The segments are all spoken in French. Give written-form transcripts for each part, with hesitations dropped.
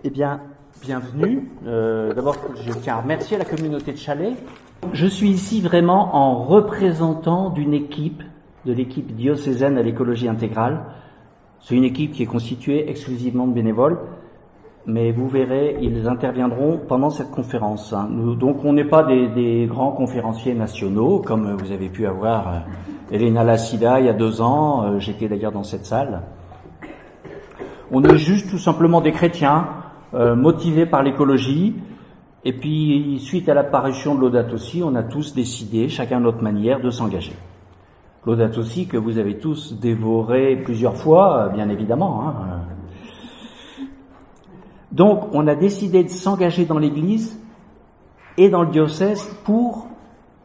Eh bien, bienvenue. D'abord, je tiens à remercier la communauté de Chalais. Je suis ici vraiment en représentant d'une équipe, de l'équipe diocésaine à l'écologie intégrale. C'est une équipe qui est constituée exclusivement de bénévoles, mais vous verrez, ils interviendront pendant cette conférence. Donc, on n'est pas des grands conférenciers nationaux, comme vous avez pu avoir Elena Lassida il y a 2 ans. J'étais d'ailleurs dans cette salle. On est juste tout simplement des chrétiens motivés par l'écologie. Et puis, suite à l'apparition de Laudato Si, on a tous décidé, chacun à notre manière, de s'engager. Laudato Si que vous avez tous dévoré plusieurs fois, bien évidemment. Donc, on a décidé de s'engager dans l'Église et dans le diocèse pour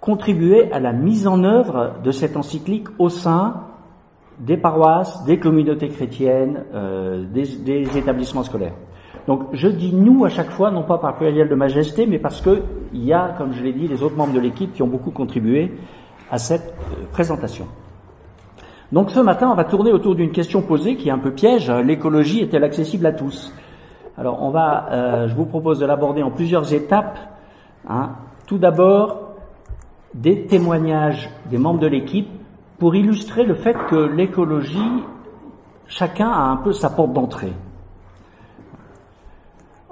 contribuer à la mise en œuvre de cette encyclique au sein des paroisses, des communautés chrétiennes, des établissements scolaires. Donc, je dis nous à chaque fois, non pas par pluriel de majesté, mais parce que il y a, comme je l'ai dit, les autres membres de l'équipe qui ont beaucoup contribué à cette présentation. Donc, ce matin, on va tourner autour d'une question posée qui est un peu piège. L'écologie est-elle accessible à tous? Alors, je vous propose de l'aborder en plusieurs étapes. Tout d'abord, des témoignages des membres de l'équipe pour illustrer le fait que l'écologie, chacun a un peu sa porte d'entrée.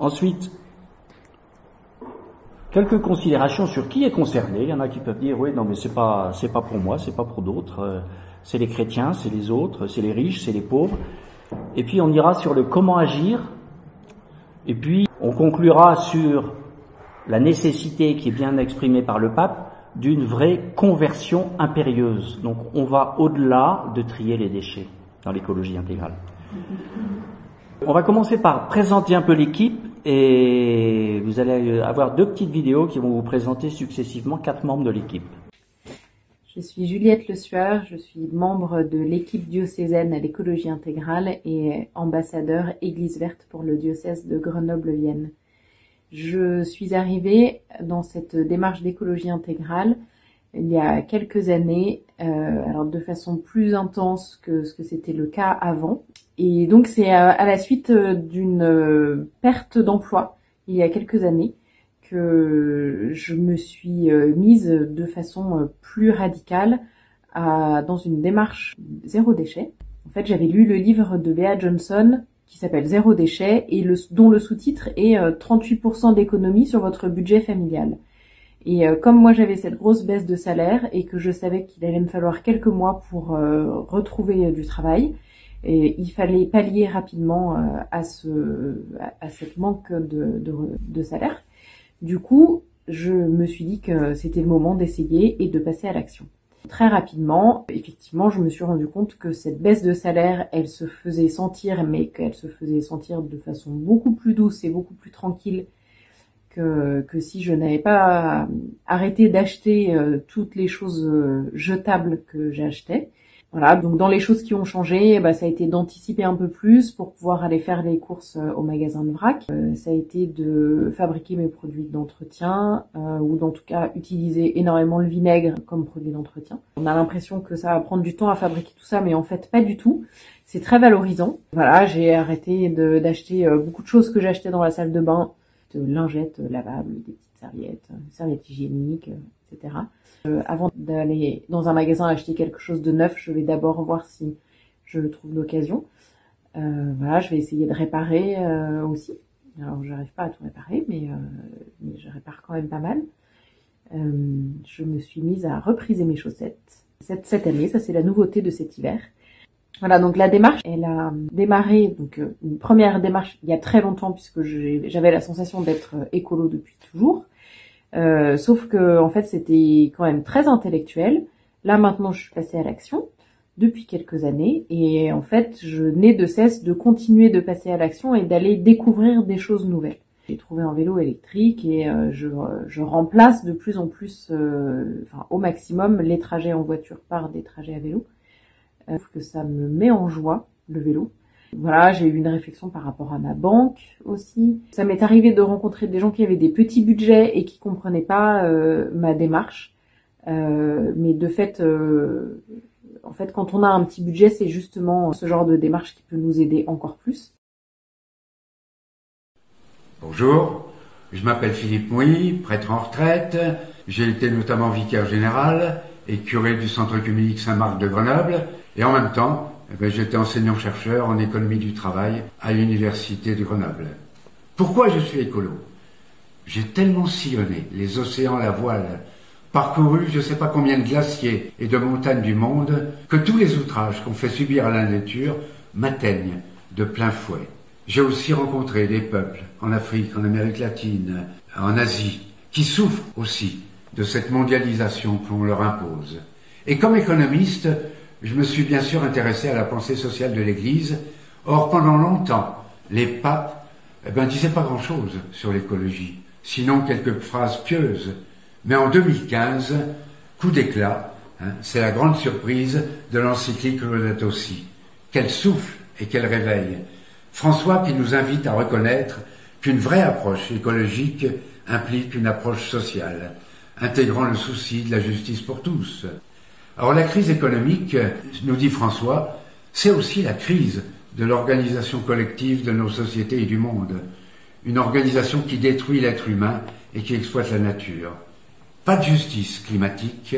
Ensuite, quelques considérations sur qui est concerné. Il y en a qui peuvent dire, oui, non, mais c'est pas pour moi, c'est pas pour d'autres. C'est les chrétiens, c'est les autres, c'est les riches, c'est les pauvres. Et puis, on ira sur le comment agir. Et puis, on conclura sur la nécessité qui est bien exprimée par le pape d'une vraie conversion impérieuse. Donc, on va au-delà de trier les déchets dans l'écologie intégrale. On va commencer par présenter un peu l'équipe et vous allez avoir 2 petites vidéos qui vont vous présenter successivement 4 membres de l'équipe. Je suis Juliette Le Sueur, je suis membre de l'équipe diocésaine à l'écologie intégrale et ambassadeur Église verte pour le diocèse de Grenoble-Vienne. Je suis arrivée dans cette démarche d'écologie intégrale il y a quelques années, alors de façon plus intense que ce que c'était le cas avant. Et donc c'est à la suite d'une perte d'emploi il y a quelques années que je me suis mise de façon plus radicale dans une démarche zéro déchet. En fait, j'avais lu le livre de Bea Johnson qui s'appelle Zéro déchet et dont le sous-titre est 38% d'économie sur votre budget familial. Et comme moi j'avais cette grosse baisse de salaire et que je savais qu'il allait me falloir quelques mois pour retrouver du travail, et il fallait pallier rapidement à cette manque de salaire. Du coup, je me suis dit que c'était le moment d'essayer et de passer à l'action. Très rapidement, effectivement, je me suis rendu compte que cette baisse de salaire, elle se faisait sentir, mais qu'elle se faisait sentir de façon beaucoup plus douce et beaucoup plus tranquille que si je n'avais pas arrêté d'acheter toutes les choses jetables que j'achetais. Voilà, donc dans les choses qui ont changé, ça a été d'anticiper un peu plus pour pouvoir aller faire les courses au magasin de vrac. Ça a été de fabriquer mes produits d'entretien ou en tout cas utiliser énormément le vinaigre comme produit d'entretien. On a l'impression que ça va prendre du temps à fabriquer tout ça, mais en fait pas du tout. C'est très valorisant. Voilà, j'ai arrêté d'acheter beaucoup de choses que j'achetais dans la salle de bain, de lingettes lavables, des petites serviettes hygiéniques, etc. Avant d'aller dans un magasin acheter quelque chose de neuf, je vais d'abord voir si je trouve l'occasion. Voilà, je vais essayer de réparer aussi. Alors, j'arrive pas à tout réparer, mais je répare quand même pas mal. Je me suis mise à repriser mes chaussettes cette année. Ça, c'est la nouveauté de cet hiver. Voilà, donc la démarche, elle a démarré, donc une première démarche il y a très longtemps puisque j'avais la sensation d'être écolo depuis toujours. Sauf que en fait c'était quand même très intellectuel. Là maintenant je suis passée à l'action depuis quelques années et en fait je n'ai de cesse de continuer de passer à l'action et d'aller découvrir des choses nouvelles. J'ai trouvé un vélo électrique et je remplace de plus en plus, au maximum les trajets en voiture par des trajets à vélo. Que ça me met en joie le vélo. Voilà, j'ai eu une réflexion par rapport à ma banque aussi. Ça m'est arrivé de rencontrer des gens qui avaient des petits budgets et qui comprenaient pas ma démarche. Mais de fait, en fait, quand on a un petit budget, c'est justement ce genre de démarche qui peut nous aider encore plus. Bonjour, je m'appelle Philippe Mouy, prêtre en retraite. J'ai été notamment vicaire général et curé du centre œcuménique Saint-Marc de Grenoble. Et en même temps, j'étais enseignant-chercheur en économie du travail à l'université de Grenoble. Pourquoi je suis écolo? J'ai tellement sillonné les océans à la voile, parcouru je ne sais pas combien de glaciers et de montagnes du monde, que tous les outrages qu'on fait subir à la nature m'atteignent de plein fouet. J'ai aussi rencontré des peuples en Afrique, en Amérique latine, en Asie, qui souffrent aussi de cette mondialisation qu'on leur impose. Et comme économiste, je me suis bien sûr intéressé à la pensée sociale de l'Église. Or, pendant longtemps, les papes disaient pas grand-chose sur l'écologie, sinon quelques phrases pieuses. Mais en 2015, coup d'éclat, c'est la grande surprise de l'encyclique Laudato Si. Quel souffle et quel réveil! François qui nous invite à reconnaître qu'une vraie approche écologique implique une approche sociale, intégrant le souci de la justice pour tous. Alors la crise économique, nous dit François, c'est aussi la crise de l'organisation collective de nos sociétés et du monde. Une organisation qui détruit l'être humain et qui exploite la nature. Pas de justice climatique,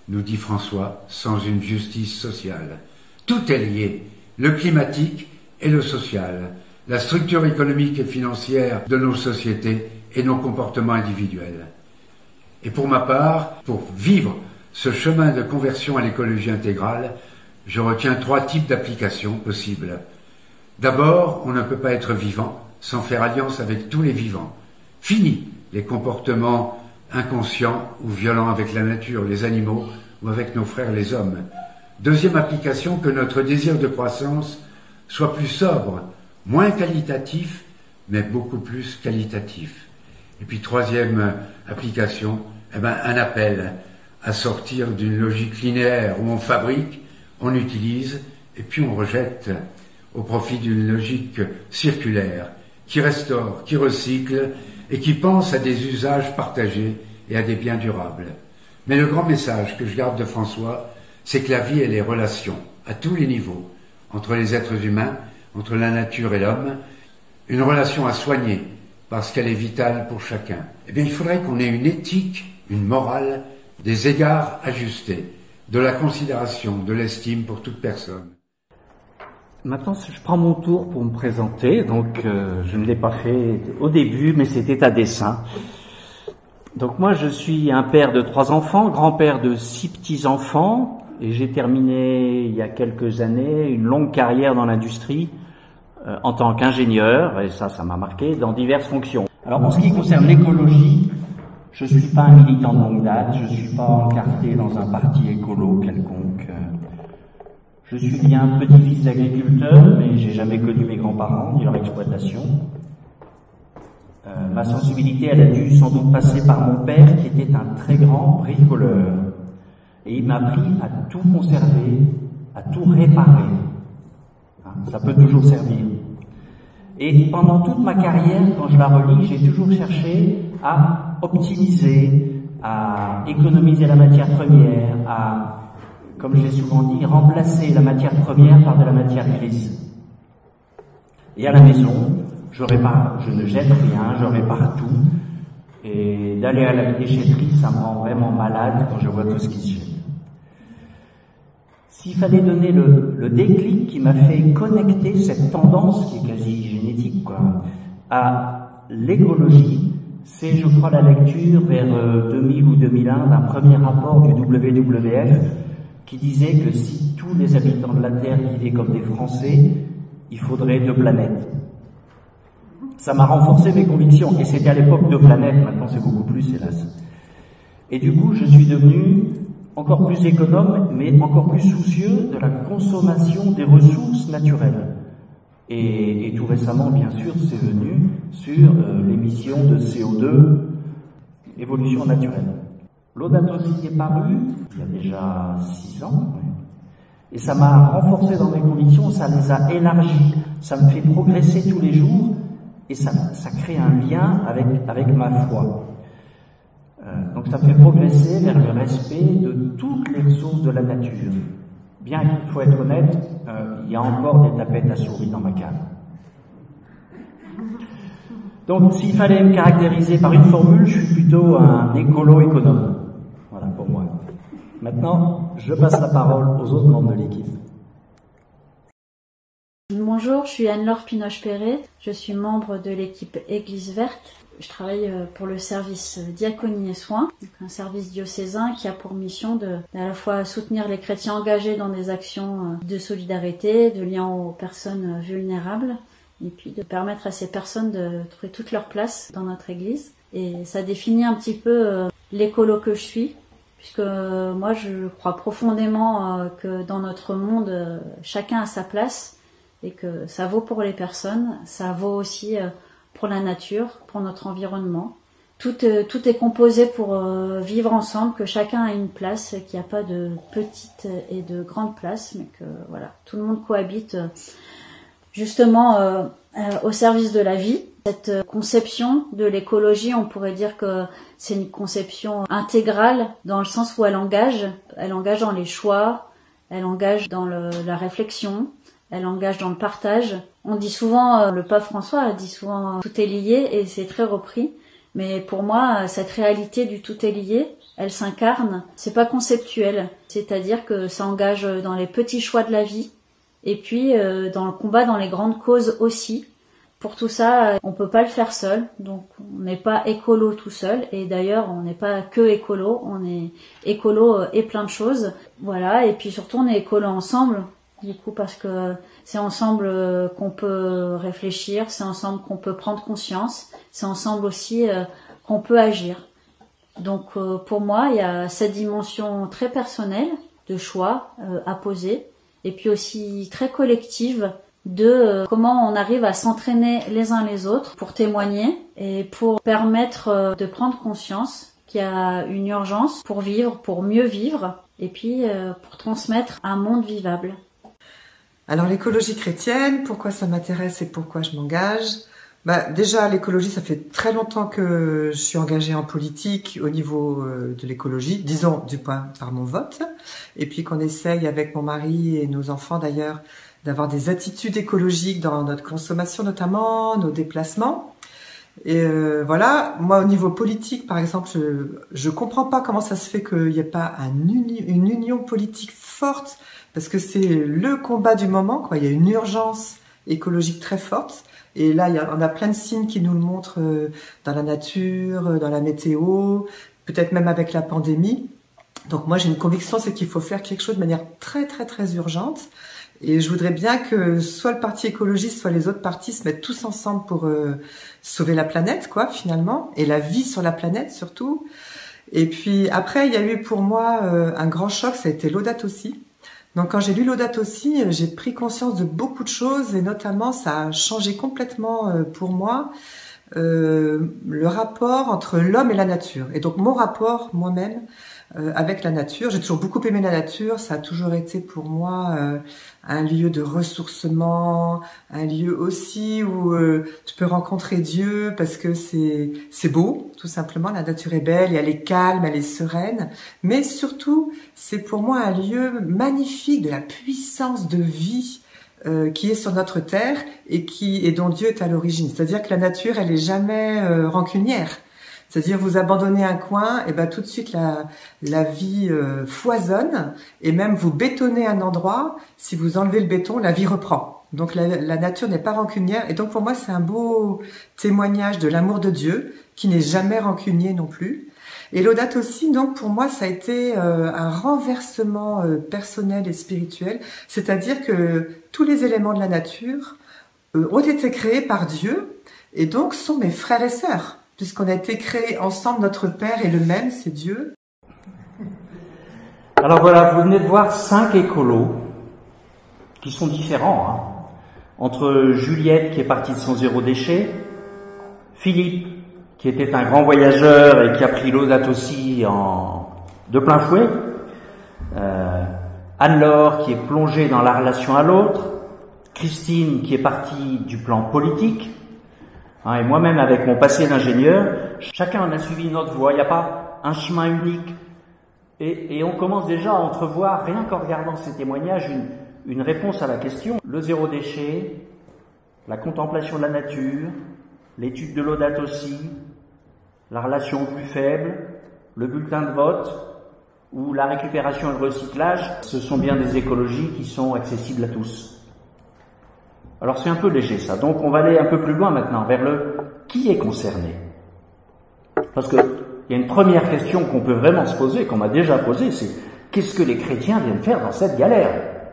nous dit François, sans une justice sociale. Tout est lié, le climatique et le social, la structure économique et financière de nos sociétés et nos comportements individuels. Et pour ma part, pour vivre ce chemin de conversion à l'écologie intégrale, je retiens 3 types d'applications possibles. D'abord, on ne peut pas être vivant sans faire alliance avec tous les vivants. Fini les comportements inconscients ou violents avec la nature, les animaux ou avec nos frères les hommes. Deuxième application, que notre désir de croissance soit plus sobre, moins qualitatif, mais beaucoup plus qualitatif. Et puis troisième application, un appel à sortir d'une logique linéaire où on fabrique, on utilise et puis on rejette au profit d'une logique circulaire qui restaure, qui recycle et qui pense à des usages partagés et à des biens durables. Mais le grand message que je garde de François, c'est que la vie et les relations, à tous les niveaux, entre les êtres humains, entre la nature et l'homme, une relation à soigner parce qu'elle est vitale pour chacun. Eh bien, il faudrait qu'on ait une éthique, une morale, des égards ajustés, de la considération, de l'estime pour toute personne. Maintenant, je prends mon tour pour me présenter. Donc, je ne l'ai pas fait au début, mais c'était à dessein. Donc, moi, je suis un père de 3 enfants, grand-père de 6 petits-enfants, et j'ai terminé il y a quelques années une longue carrière dans l'industrie en tant qu'ingénieur, et ça m'a marqué, dans diverses fonctions. Alors, en ce qui concerne l'écologie, je suis pas un militant de longue date, je suis pas encarté dans un parti écolo quelconque. Je suis bien petit-fils d'agriculteur, mais j'ai jamais connu mes grands-parents ni leur exploitation. Ma sensibilité, elle a dû sans doute passer par mon père, qui était un très grand bricoleur. Et il m'a appris à tout conserver, à tout réparer. Ça peut toujours servir. Et pendant toute ma carrière, quand je la relis, j'ai toujours cherché à optimiser, à économiser la matière première, à, comme je l'ai souvent dit, remplacer la matière première par de la matière grise. Et à la maison, je répare, je ne jette rien, je répare tout. Et d'aller à la déchetterie, ça me rend vraiment malade quand je vois tout ce qui se jette. S'il fallait donner le déclic qui m'a fait connecter cette tendance, qui est quasi génétique, à l'écologie, c'est, je crois, la lecture vers 2000 ou 2001 d'un premier rapport du WWF qui disait que si tous les habitants de la Terre vivaient comme des Français, il faudrait 2 planètes. Ça m'a renforcé mes convictions, et c'était à l'époque 2 planètes, maintenant c'est beaucoup plus, hélas. Et du coup, je suis devenu encore plus économe, mais encore plus soucieux de la consommation des ressources naturelles. Et tout récemment, bien sûr, c'est venu sur l'émission de CO2, évolution naturelle. Laudato Si est paru il y a déjà 6 ans, et ça m'a renforcé dans mes convictions, ça les a élargies, ça me fait progresser tous les jours, et ça crée un lien avec ma foi. Donc ça me fait progresser vers le respect de toutes les ressources de la nature. Bien qu'il faut être honnête, il y a encore des tapettes à souris dans ma cave. Donc, s'il fallait me caractériser par une formule, je suis plutôt un écolo-économe. Voilà, pour moi. Maintenant, je passe la parole aux autres membres de l'équipe. Bonjour, je suis Anne-Laure Pinoche-Perret, je suis membre de l'équipe Église Verte. Je travaille pour le service Diaconie et Soins, donc un service diocésain qui a pour mission à la fois soutenir les chrétiens engagés dans des actions de solidarité, de lien aux personnes vulnérables, et puis de permettre à ces personnes de trouver toute leur place dans notre Église. Et ça définit un petit peu l'écolo que je suis, puisque moi je crois profondément que dans notre monde, chacun a sa place, et que ça vaut pour les personnes, ça vaut aussi pour la nature, pour notre environnement. Tout est composé pour vivre ensemble, que chacun a une place, qu'il n'y a pas de petite et de grande place, mais que voilà, tout le monde cohabite justement au service de la vie. Cette conception de l'écologie, on pourrait dire que c'est une conception intégrale dans le sens où elle engage dans les choix, elle engage dans la réflexion, elle engage dans le partage. On dit souvent, le pape François dit souvent tout est lié et c'est très repris. Mais pour moi, cette réalité du tout est lié, elle s'incarne. C'est pas conceptuel. C'est-à-dire que ça engage dans les petits choix de la vie et puis dans le combat, dans les grandes causes aussi. Pour tout ça, on peut pas le faire seul. Donc on n'est pas écolo tout seul. Et d'ailleurs, on n'est pas que écolo. On est écolo et plein de choses. Voilà. Et puis surtout, on est écolo ensemble. Du coup, parce que c'est ensemble qu'on peut réfléchir, c'est ensemble qu'on peut prendre conscience, c'est ensemble aussi qu'on peut agir. Donc pour moi, il y a cette dimension très personnelle de choix à poser, et puis aussi très collective de comment on arrive à s'entraîner les uns les autres pour témoigner et pour permettre de prendre conscience qu'il y a une urgence pour vivre, pour mieux vivre, et puis pour transmettre un monde vivable. Alors l'écologie chrétienne, pourquoi ça m'intéresse et pourquoi je m'engage ? Déjà l'écologie, ça fait très longtemps que je suis engagée en politique au niveau de l'écologie, disons du point par mon vote, et puis qu'on essaye avec mon mari et nos enfants d'ailleurs d'avoir des attitudes écologiques dans notre consommation notamment, nos déplacements. Et voilà, moi au niveau politique par exemple, je comprends pas comment ça se fait qu'il n'y ait pas une union politique forte, parce que c'est le combat du moment, quoi. Il y a une urgence écologique très forte. Et là, on a plein de signes qui nous le montrent dans la nature, dans la météo, peut-être même avec la pandémie. Donc moi, j'ai une conviction, c'est qu'il faut faire quelque chose de manière très, très, très urgente. Et je voudrais bien que soit le parti écologiste, soit les autres partis se mettent tous ensemble pour sauver la planète, quoi, finalement, et la vie sur la planète surtout. Et puis après, il y a eu pour moi un grand choc, ça a été Laudato Si. Donc quand j'ai lu Laudato Si, j'ai pris conscience de beaucoup de choses et notamment ça a changé complètement pour moi le rapport entre l'homme et la nature. Et donc mon rapport moi-même avec la nature, j'ai toujours beaucoup aimé la nature, ça a toujours été pour moi un lieu de ressourcement, un lieu aussi où tu peux rencontrer Dieu parce que c'est beau, tout simplement, la nature est belle et elle est calme, elle est sereine, mais surtout c'est pour moi un lieu magnifique de la puissance de vie qui est sur notre terre et dont Dieu est à l'origine. C'est-à-dire que la nature, elle est jamais rancunière. C'est-à-dire vous abandonnez un coin, et ben tout de suite la vie foisonne, et même vous bétonnez un endroit, si vous enlevez le béton, la vie reprend. Donc la nature n'est pas rancunière, et donc pour moi c'est un beau témoignage de l'amour de Dieu, qui n'est jamais rancunier non plus. Et Laudato Si, donc pour moi ça a été un renversement personnel et spirituel, c'est-à-dire que tous les éléments de la nature ont été créés par Dieu, et donc sont mes frères et sœurs. Puisqu'on a été créés ensemble, notre Père est le même, c'est Dieu. Alors voilà, vous venez de voir 5 écolos qui sont différents, hein. Entre Juliette qui est partie de son zéro déchet, Philippe qui était un grand voyageur et qui a pris Laudato Si de plein fouet, Anne-Laure qui est plongée dans la relation à l'autre, Christine qui est partie du plan politique, et moi-même, avec mon passé d'ingénieur, chacun en a suivi notre voie. Il n'y a pas un chemin unique. Et on commence déjà à entrevoir, rien qu'en regardant ces témoignages, une réponse à la question. Le zéro déchet, la contemplation de la nature, l'étude de Laudato Si, la relation plus faible, le bulletin de vote ou la récupération et le recyclage, ce sont bien des écologies qui sont accessibles à tous. Alors c'est un peu léger ça, donc on va aller un peu plus loin maintenant, vers le qui est concerné. Parce que il y a une première question qu'on peut vraiment se poser, qu'on m'a déjà posée, c'est qu'est-ce que les chrétiens viennent faire dans cette galère ?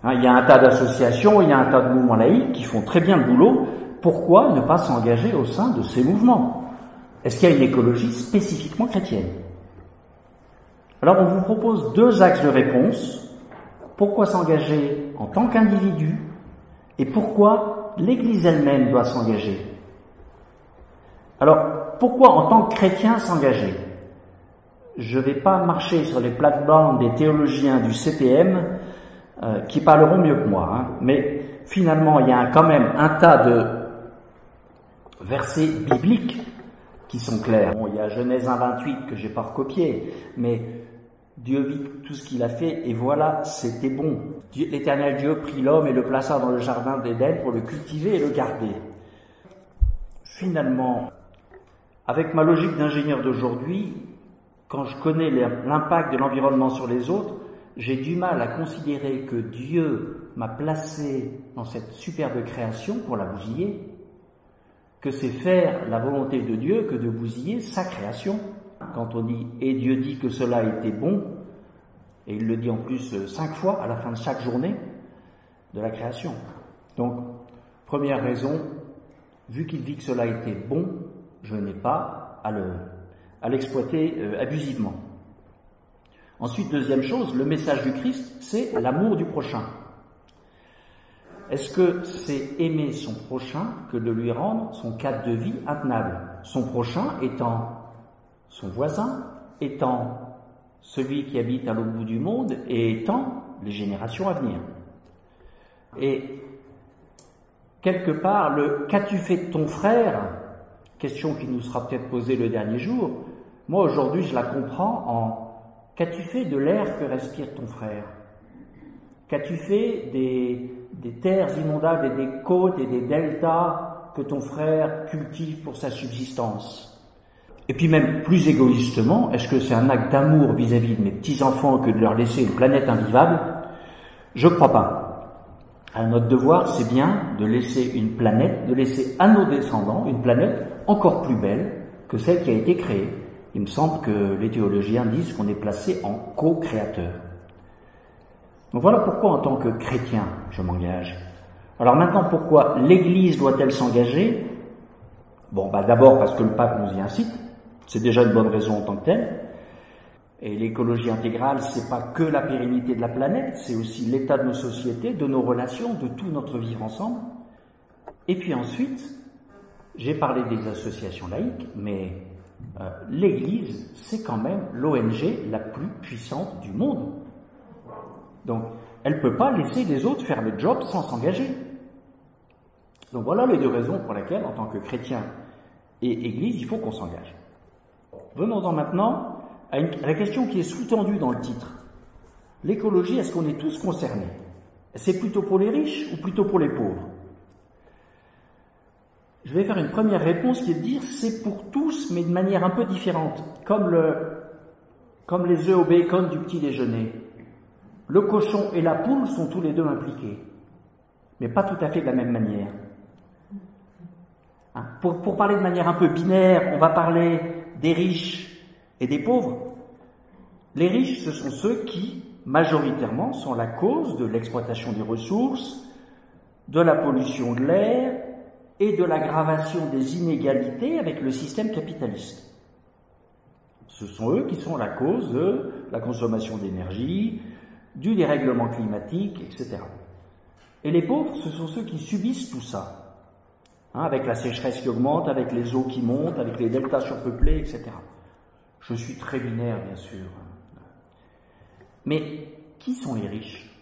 Il y a un tas d'associations, il y a un tas de mouvements laïcs qui font très bien le boulot. Pourquoi ne pas s'engager au sein de ces mouvements ? Est-ce qu'il y a une écologie spécifiquement chrétienne ? Alors on vous propose 2 axes de réponse. Pourquoi s'engager en tant qu'individu et pourquoi l'Église elle-même doit s'engager ? Alors, pourquoi en tant que chrétien s'engager ? Je ne vais pas marcher sur les plates-bandes des théologiens du CPM qui parleront mieux que moi, mais finalement il y a quand même un tas de versets bibliques qui sont clairs. Bon, il y a Genèse 1,28 que j'ai pas recopié, mais Dieu vit tout ce qu'il a fait et voilà, c'était bon. L'Éternel Dieu prit l'homme et le plaça dans le jardin d'Éden pour le cultiver et le garder. Finalement, avec ma logique d'ingénieur d'aujourd'hui, quand je connais l'impact de l'environnement sur les autres, j'ai du mal à considérer que Dieu m'a placé dans cette superbe création pour la bousiller, que c'est faire la volonté de Dieu que de bousiller sa création. Quand on dit « et Dieu dit que cela était bon », et il le dit en plus 5 fois à la fin de chaque journée de la création. Donc, première raison, vu qu'il dit que cela était bon, je n'ai pas à l'exploiter abusivement. Ensuite, deuxième chose, le message du Christ, c'est l'amour du prochain. Est-ce que c'est aimer son prochain que de lui rendre son cadre de vie intenable ? Son prochain étant son voisin, étant celui qui habite à l'autre bout du monde et étant les générations à venir. Et quelque part, le « qu'as-tu fait de ton frère ?» question qui nous sera peut-être posée le dernier jour, moi aujourd'hui je la comprends en « qu'as-tu fait de l'air que respire ton frère ?» Qu'as-tu fait des terres inondables et des côtes et des deltas que ton frère cultive pour sa subsistance ? Et puis même plus égoïstement, est-ce que c'est un acte d'amour vis-à-vis de mes petits-enfants que de leur laisser une planète invivable ? Je ne crois pas. Alors notre devoir, c'est bien de laisser une planète, de laisser à nos descendants une planète encore plus belle que celle qui a été créée. Il me semble que les théologiens disent qu'on est placé en co-créateur. Donc voilà pourquoi en tant que chrétien, je m'engage. Alors maintenant, pourquoi l'Église doit-elle s'engager ? Bon, d'abord parce que le pape nous y incite, c'est déjà une bonne raison en tant que telle. Et l'écologie intégrale, c'est pas que la pérennité de la planète, c'est aussi l'état de nos sociétés, de nos relations, de tout notre vivre ensemble. Et puis ensuite, j'ai parlé des associations laïques, mais l'Église, c'est quand même l'ONG la plus puissante du monde. Donc, elle ne peut pas laisser les autres faire le job sans s'engager. Donc voilà les 2 raisons pour lesquelles, en tant que chrétien et Église, il faut qu'on s'engage. Venons-en maintenant à la question qui est sous-tendue dans le titre. L'écologie, est-ce qu'on est tous concernés ? C'est plutôt pour les riches ou plutôt pour les pauvres ? Je vais faire une première réponse qui est de dire c'est pour tous, mais de manière un peu différente, comme les œufs au bacon du petit déjeuner. Le cochon et la poule sont tous les 2 impliqués, mais pas tout à fait de la même manière. Pour parler de manière un peu binaire, on va parler des riches et des pauvres. Les riches, ce sont ceux qui, majoritairement, sont la cause de l'exploitation des ressources, de la pollution de l'air et de l'aggravation des inégalités avec le système capitaliste. Ce sont eux qui sont la cause de la consommation d'énergie, du dérèglement climatique, etc. Et les pauvres, ce sont ceux qui subissent tout ça, avec la sécheresse qui augmente, avec les eaux qui montent, avec les deltas surpeuplés, etc. Je suis très binaire, bien sûr. Mais qui sont les riches ?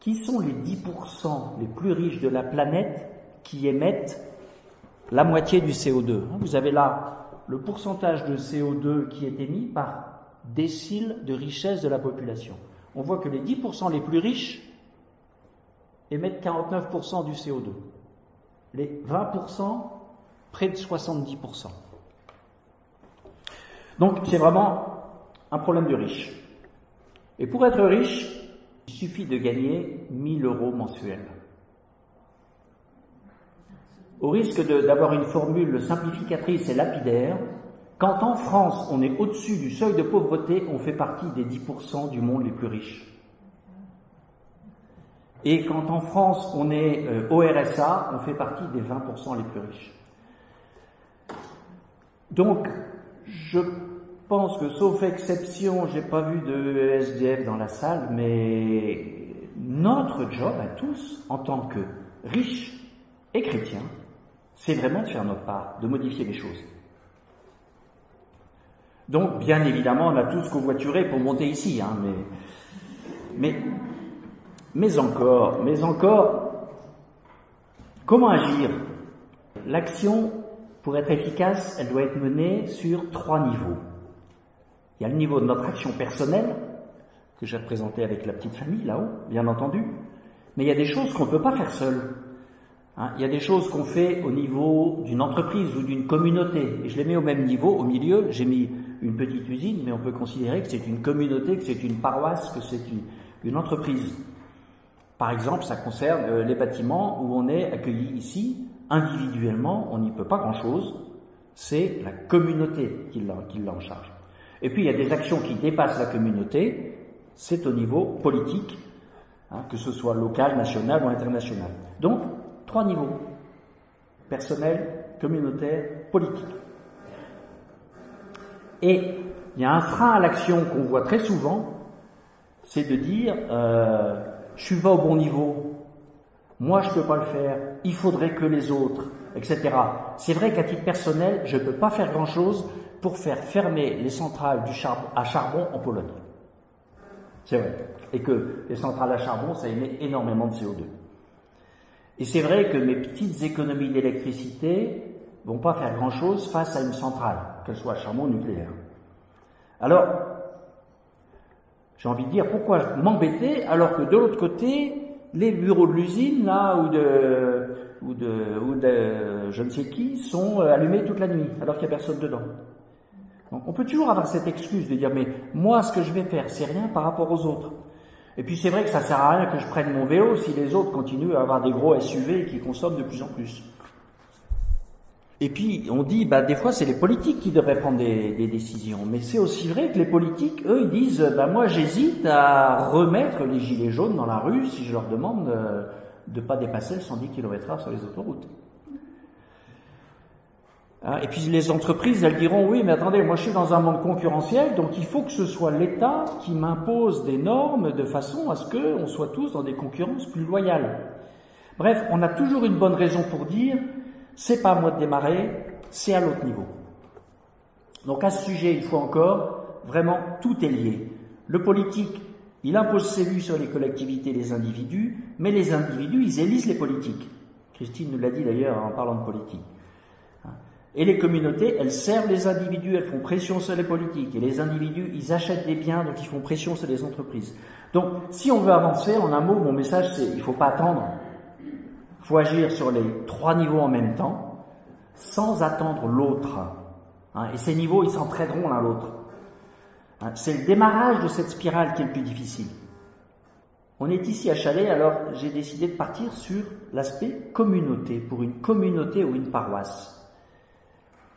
Qui sont les 10% les plus riches de la planète qui émettent la moitié du CO2 ? Vous avez là le pourcentage de CO2 qui est émis par décile de richesse de la population. On voit que les 10% les plus riches émettent 49% du CO2. les 20%, près de 70%. Donc c'est vraiment un problème de riches. Et pour être riche, il suffit de gagner 1 000 € mensuels. Au risque d'avoir une formule simplificatrice et lapidaire, quand en France on est au-dessus du seuil de pauvreté, on fait partie des 10% du monde les plus riches. Et quand en France on est au RSA, on fait partie des 20% les plus riches. Donc, je pense que, sauf exception, j'ai pas vu de SDF dans la salle, mais notre job à tous, en tant que riches et chrétiens, c'est vraiment de faire notre part, de modifier les choses. Donc, bien évidemment, on a tous covoituré pour monter ici, hein, mais encore, comment agir? L'action, pour être efficace, elle doit être menée sur 3 niveaux. Il y a le niveau de notre action personnelle, que j'ai représenté avec la petite famille là-haut, bien entendu, mais il y a des choses qu'on ne peut pas faire seul. Il y a des choses qu'on fait au niveau d'une entreprise ou d'une communauté, et je les mets au même niveau, au milieu, j'ai mis une petite usine, mais on peut considérer que c'est une communauté, que c'est une paroisse, que c'est une entreprise. Par exemple, ça concerne les bâtiments où on est accueilli ici, individuellement, on n'y peut pas grand-chose, c'est la communauté qui l'a en charge. Et puis il y a des actions qui dépassent la communauté, c'est au niveau politique, que ce soit local, national ou international. Donc, 3 niveaux, personnel, communautaire, politique. Et il y a un frein à l'action qu'on voit très souvent, c'est de dire je suis pas au bon niveau, moi je peux pas le faire, il faudrait que les autres, etc. C'est vrai qu'à titre personnel, je peux pas faire grand-chose pour faire fermer les centrales à charbon en Pologne. C'est vrai. Et que les centrales à charbon, ça émet énormément de CO2. Et c'est vrai que mes petites économies d'électricité vont pas faire grand-chose face à une centrale, qu'elle soit à charbon ou nucléaire. Alors, j'ai envie de dire, pourquoi m'embêter alors que de l'autre côté, les bureaux de l'usine, là, ou de je ne sais qui, sont allumés toute la nuit, alors qu'il n'y a personne dedans. Donc, on peut toujours avoir cette excuse de dire, mais moi, ce que je vais faire, c'est rien par rapport aux autres. Et puis c'est vrai que ça sert à rien que je prenne mon vélo si les autres continuent à avoir des gros SUV qui consomment de plus en plus. Et puis on dit, des fois c'est les politiques qui devraient prendre des décisions, mais c'est aussi vrai que les politiques, eux, ils disent, moi j'hésite à remettre les gilets jaunes dans la rue si je leur demande de ne pas dépasser le 110 km/h sur les autoroutes. Et puis les entreprises, elles diront, oui, mais attendez, moi je suis dans un monde concurrentiel, donc il faut que ce soit l'État qui m'impose des normes de façon à ce qu'on soit tous dans des concurrences plus loyales. Bref, on a toujours une bonne raison pour dire, c'est pas à moi de démarrer, c'est à l'autre niveau. Donc à ce sujet, une fois encore, vraiment tout est lié. Le politique, il impose ses vues sur les collectivités, les individus, mais les individus, ils élisent les politiques. Christine nous l'a dit d'ailleurs en parlant de politique. Et les communautés, elles servent les individus, elles font pression sur les politiques. Et les individus, ils achètent des biens, donc ils font pression sur les entreprises. Donc, si on veut avancer, en un mot, mon message, c'est, il faut pas attendre. Il faut agir sur les 3 niveaux en même temps, sans attendre l'autre. Et ces niveaux, ils s'entraideront l'un l'autre. C'est le démarrage de cette spirale qui est le plus difficile. On est ici à Chalais, alors j'ai décidé de partir sur l'aspect communauté, pour une communauté ou une paroisse.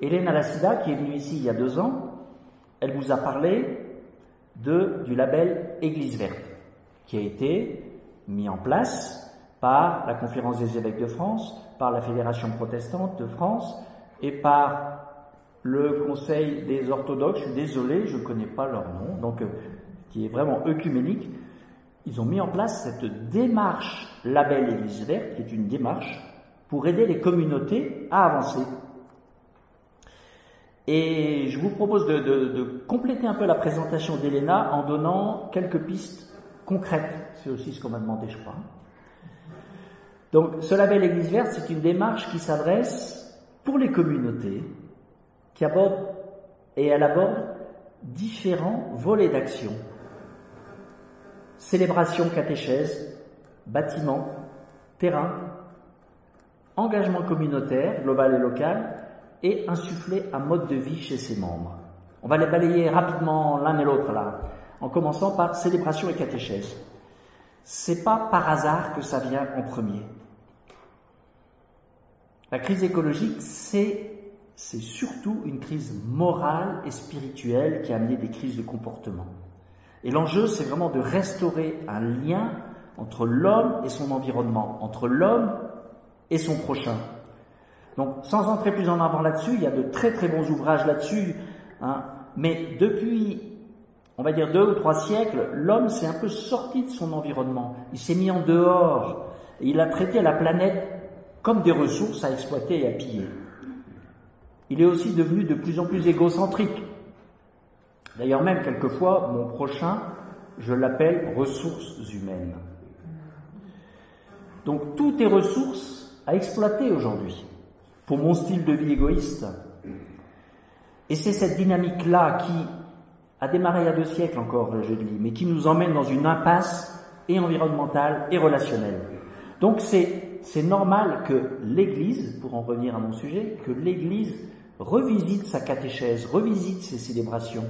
Hélène Alassida, qui est venue ici il y a 2 ans, elle vous a parlé du label Église verte, qui a été mis en place par la Conférence des évêques de France, par la Fédération protestante de France et par le Conseil des orthodoxes. Je suis désolé, je ne connais pas leur nom, donc qui est vraiment œcuménique. Ils ont mis en place cette démarche label Église verte, qui est une démarche pour aider les communautés à avancer. Et je vous propose de compléter un peu la présentation d'Elena en donnant quelques pistes concrètes. C'est aussi ce qu'on m'a demandé, je crois. Donc, ce label Église verte, c'est une démarche qui s'adresse pour les communautés, qui aborde, et elle aborde différents volets d'action. Célébration, catéchèse, bâtiment, terrain, engagement communautaire, global et local, et insuffler un mode de vie chez ses membres. On va les balayer rapidement l'un et l'autre là, en commençant par célébration et catéchèse. C'est pas par hasard que ça vient en premier. La crise écologique, c'est surtout une crise morale et spirituelle qui a amené des crises de comportement. Et l'enjeu, c'est vraiment de restaurer un lien entre l'homme et son environnement, entre l'homme et son prochain. Donc, sans entrer plus en avant là-dessus, il y a de très très bons ouvrages là-dessus, hein, mais depuis, on va dire 2 ou 3 siècles, l'homme s'est un peu sorti de son environnement. Il s'est mis en dehors et il a traité la planète comme des ressources à exploiter et à piller. Il est aussi devenu de plus en plus égocentrique. D'ailleurs même, quelquefois, mon prochain, je l'appelle ressources humaines. Donc, tout est ressources à exploiter aujourd'hui, pour mon style de vie égoïste. Et c'est cette dynamique-là qui a démarré il y a 2 siècles encore, je dis, mais qui nous emmène dans une impasse et environnementale et relationnelle. Donc c'est normal que l'Église, pour en revenir à mon sujet, que l'Église revisite sa catéchèse, revisite ses célébrations,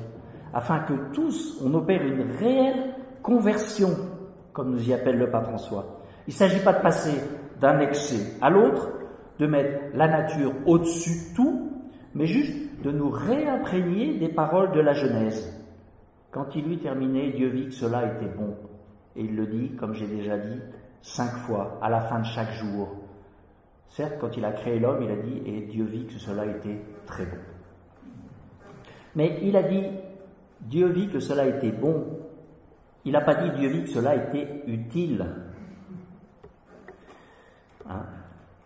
afin que tous, on opère une réelle conversion, comme nous y appelle le pape François. Il ne s'agit pas de passer d'un excès à l'autre, de mettre la nature au-dessus de tout, mais juste de nous réimprégner des paroles de la Genèse. Quand il eut terminé, Dieu vit que cela était bon. Et il le dit, comme j'ai déjà dit, 5 fois, à la fin de chaque jour. Certes, quand il a créé l'homme, il a dit « et Dieu vit que cela était très bon ». Mais il a dit « Dieu vit que cela était bon ». Il n'a pas dit « Dieu vit que cela était utile ». Hein?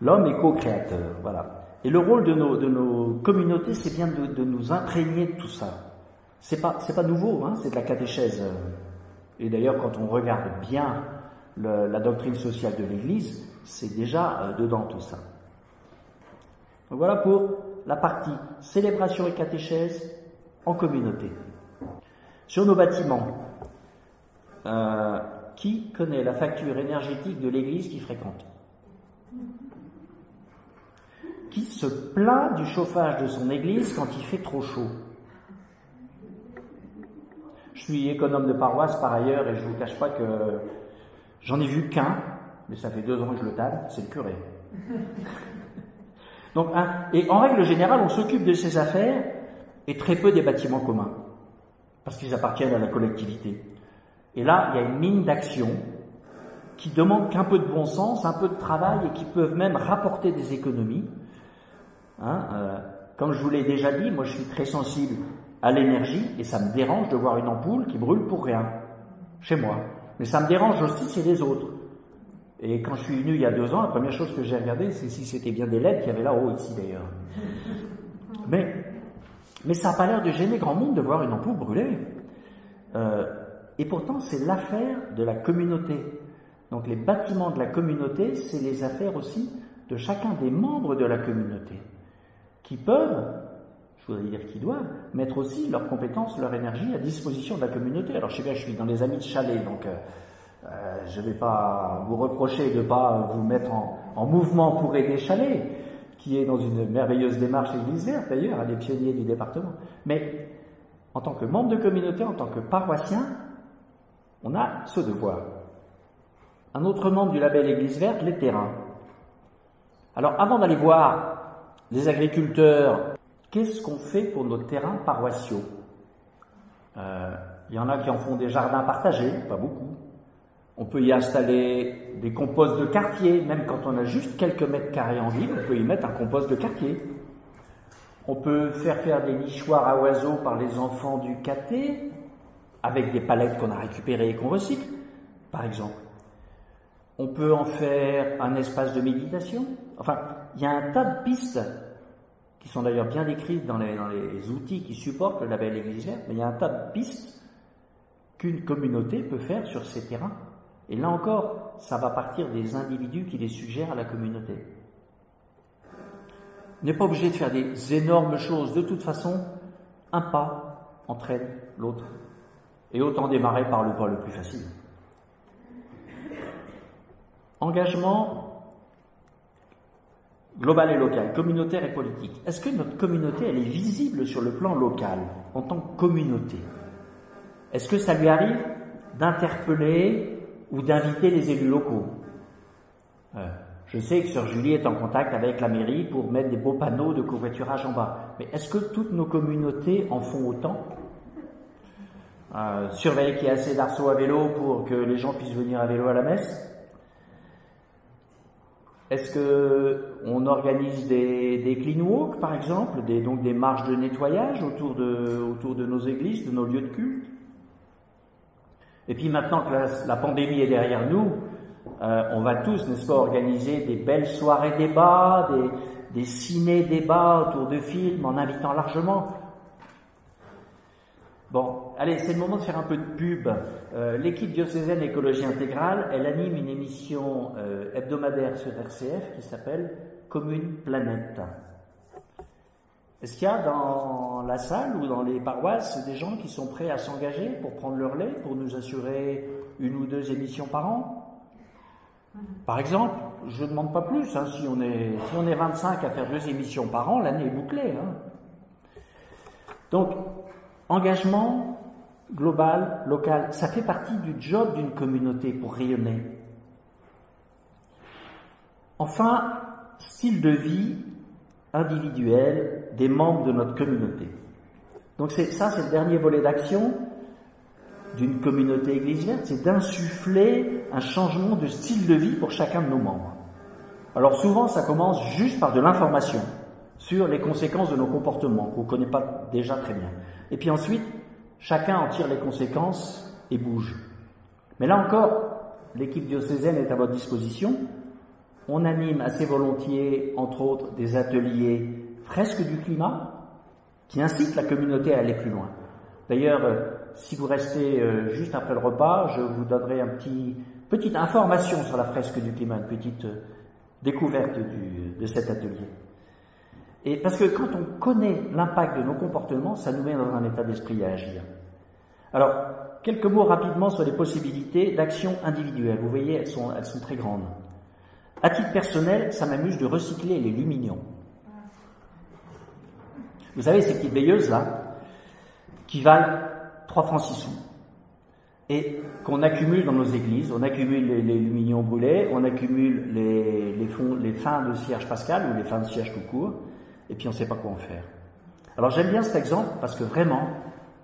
L'homme est co-créateur, voilà. Et le rôle de nos communautés, c'est bien de nous imprégner de tout ça. C'est pas nouveau, hein, c'est de la catéchèse. Et d'ailleurs, quand on regarde bien la doctrine sociale de l'Église, c'est déjà dedans tout ça. Donc voilà pour la partie célébration et catéchèse en communauté. Sur nos bâtiments, qui connaît la facture énergétique de l'Église qu'il fréquente? Qui se plaint du chauffage de son église quand il fait trop chaud? Je suis économe de paroisse par ailleurs et je ne vous cache pas que j'en ai vu qu'un, mais ça fait 2 ans que je le tanne, c'est le curé. Donc, et en règle générale, on s'occupe de ses affaires et très peu des bâtiments communs, parce qu'ils appartiennent à la collectivité. Et là, il y a une mine d'action qui demande qu'un peu de bon sens, un peu de travail et qui peuvent même rapporter des économies. Comme je vous l'ai déjà dit, moi je suis très sensible à l'énergie et ça me dérange de voir une ampoule qui brûle pour rien, chez moi. Mais ça me dérange aussi chez les autres. Et quand je suis venu il y a 2 ans, la première chose que j'ai regardée, c'est si c'était bien des LED qu'il y avait là-haut, ici d'ailleurs. Mais ça n'a pas l'air de gêner grand monde de voir une ampoule brûler. Et pourtant, c'est l'affaire de la communauté. Donc les bâtiments de la communauté, c'est les affaires aussi de chacun des membres de la communauté, qui peuvent, je voudrais dire qui doivent, mettre aussi leurs compétences, leur énergie à disposition de la communauté. Alors je sais bien, je suis dans les amis de chalet, donc je ne vais pas vous reprocher de ne pas vous mettre en mouvement pour aider Chalet, qui est dans une merveilleuse démarche Église Verte d'ailleurs, un des pionniers du département. Mais en tant que membre de communauté, en tant que paroissien, on a ce devoir. Un autre membre du label Église Verte, les terrains. Alors avant d'aller voir les agriculteurs, qu'est-ce qu'on fait pour nos terrains paroissiaux? Il y en a qui en font des jardins partagés, pas beaucoup. On peut y installer des composts de quartier, même quand on a juste quelques mètres carrés en ville, on peut y mettre un compost de quartier. On peut faire des nichoirs à oiseaux par les enfants du caté, avec des palettes qu'on a récupérées et qu'on recycle, par exemple. On peut en faire un espace de méditation. Enfin, il y a un tas de pistes qui sont d'ailleurs bien décrites dans les outils qui supportent le label Église Verte, mais il y a un tas de pistes qu'une communauté peut faire sur ces terrains. Et là encore, ça va partir des individus qui les suggèrent à la communauté. On n'est pas obligé de faire des énormes choses. De toute façon, un pas entraîne l'autre. Et autant démarrer par le pas le plus facile. Engagement global et local, communautaire et politique. Est-ce que notre communauté, elle est visible sur le plan local, en tant que communauté? Est-ce que ça lui arrive d'interpeller ou d'inviter les élus locaux? Je sais que Sœur Julie est en contact avec la mairie pour mettre des beaux panneaux de covoiturage en bas. Mais est-ce que toutes nos communautés en font autant? Surveiller qu'il y ait assez d'arceaux à vélo pour que les gens puissent venir à vélo à la messe? Est-ce que on organise des clean walks, par exemple, donc des marches de nettoyage autour de nos églises, de nos lieux de culte? Et puis maintenant que la pandémie est derrière nous, on va tous, n'est-ce pas, organiser des belles soirées débats, des ciné-débats autour de films, en invitant largement. Bon, allez, c'est le moment de faire un peu de pub. L'équipe diocésaine Écologie Intégrale, elle anime une émission hebdomadaire sur RCF qui s'appelle Commune Planète. Est-ce qu'il y a dans la salle ou dans les paroisses des gens qui sont prêts à s'engager pour prendre leur lait, pour nous assurer 1 ou 2 émissions par an? Par exemple, je ne demande pas plus, hein, si on est 25 à faire 2 émissions par an, l'année est bouclée. Hein. Donc, engagement global, local, ça fait partie du job d'une communauté pour rayonner. Enfin, style de vie individuel des membres de notre communauté. Donc c'est le dernier volet d'action d'une communauté Église verte, c'est d'insuffler un changement de style de vie pour chacun de nos membres. Alors souvent, ça commence juste par de l'information sur les conséquences de nos comportements, qu'on ne connaît pas déjà très bien. Et puis ensuite, chacun en tire les conséquences et bouge. Mais là encore, l'équipe diocésaine est à votre disposition. On anime assez volontiers, entre autres, des ateliers fresques du climat, qui incitent la communauté à aller plus loin. D'ailleurs, si vous restez juste après le repas, je vous donnerai une petite information sur la fresque du climat, une petite découverte de cet atelier. Et parce que quand on connaît l'impact de nos comportements, ça nous met dans un état d'esprit à agir. Alors, quelques mots rapidement sur les possibilités d'action individuelle. Vous voyez, elles sont très grandes. À titre personnel, ça m'amuse de recycler les luminions. Vous savez, ces petites veilleuses là, qui valent 3 francs 6 sous, et qu'on accumule dans nos églises, on accumule les luminions brûlés, on accumule les fins de cierge pascal ou les fins de cierge tout court, et puis on ne sait pas quoi en faire. Alors j'aime bien cet exemple parce que vraiment,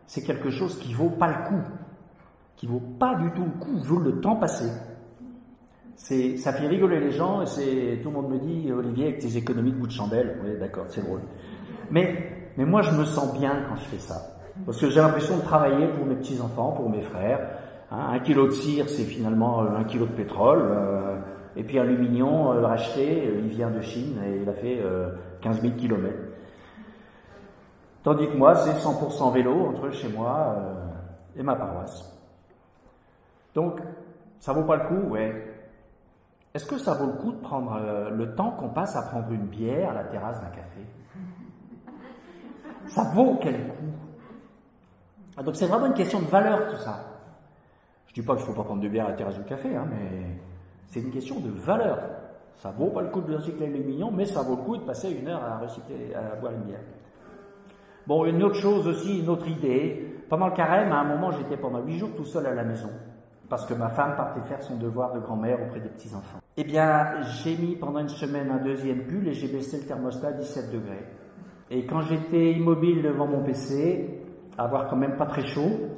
c'est quelque chose qui vaut pas le coup, qui vaut pas du tout le coup, vaut le temps passé. Ça fait rigoler les gens et tout le monde me dit, Olivier, avec tes économies de bout de chandelle, oui d'accord, c'est drôle. Mais moi je me sens bien quand je fais ça. Parce que j'ai l'impression de travailler pour mes petits-enfants, pour mes frères. 1 kilo de cire, c'est finalement 1 kilo de pétrole. Et puis un lumignon racheté, il vient de Chine et il a fait 15 000 kilomètres. Tandis que moi, c'est 100% vélo entre chez moi et ma paroisse. Donc, ça vaut pas le coup, ouais. Est-ce que ça vaut le coup de prendre le temps qu'on passe à prendre une bière à la terrasse d'un café? Ça vaut quel coup? Donc c'est vraiment une question de valeur tout ça. Je dis pas qu'il faut pas prendre de bière à la terrasse du café, hein, mais c'est une question de valeur. Ça vaut pas le coup de recycler les millions, mais ça vaut le coup de passer 1 heure à boire une bière. Bon, une autre chose aussi, une autre idée. Pendant le carême, à un moment, j'étais pendant 8 jours tout seul à la maison, parce que ma femme partait faire son devoir de grand-mère auprès des petits-enfants. Eh bien, j'ai mis pendant 1 semaine un 2e pull et j'ai baissé le thermostat à 17 degrés. Et quand j'étais immobile devant mon PC, à avoir quand même pas très chaud,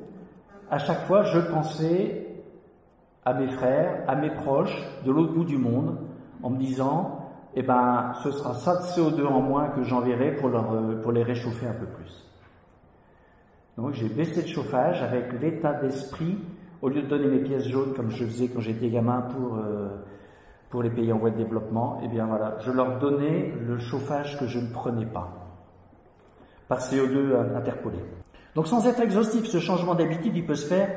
à chaque fois, je pensais à mes frères, à mes proches, de l'autre bout du monde, en me disant, eh ben, ce sera ça de CO2 en moins que j'enverrai pour les réchauffer un peu plus. Donc, j'ai baissé le chauffage avec l'état d'esprit, au lieu de donner mes pièces jaunes comme je faisais quand j'étais gamin pour les pays en voie de développement, eh bien voilà, je leur donnais le chauffage que je ne prenais pas, par CO2 interpolé. Donc sans être exhaustif, ce changement d'habitude, il peut se faire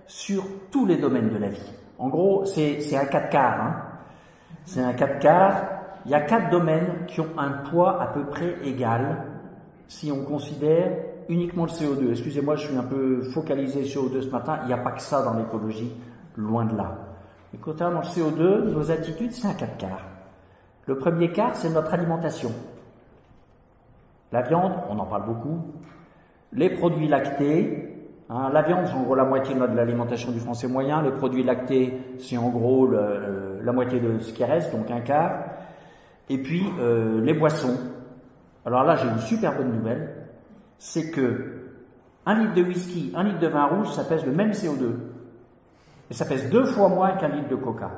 sur tous les domaines de la vie. En gros, c'est un 4 quarts. Hein. C'est un 4 quarts. Il y a 4 domaines qui ont un poids à peu près égal si on considère uniquement le CO2. Excusez-moi, je suis un peu focalisé sur CO2 ce matin. Il n'y a pas que ça dans l'écologie, loin de là. Mais concernant le CO2, nos attitudes, c'est un 4 quarts. Le premier quart, c'est notre alimentation. La viande, on en parle beaucoup. Les produits lactés, la viande, c'est en gros la moitié de l'alimentation du Français moyen. Les produits lactés, c'est en gros la moitié de ce qui reste, donc un quart. Et puis, les boissons. Alors là, j'ai une super bonne nouvelle. C'est que 1 litre de whisky, 1 litre de vin rouge, ça pèse le même CO2. Et ça pèse 2 fois moins qu'un litre de coca.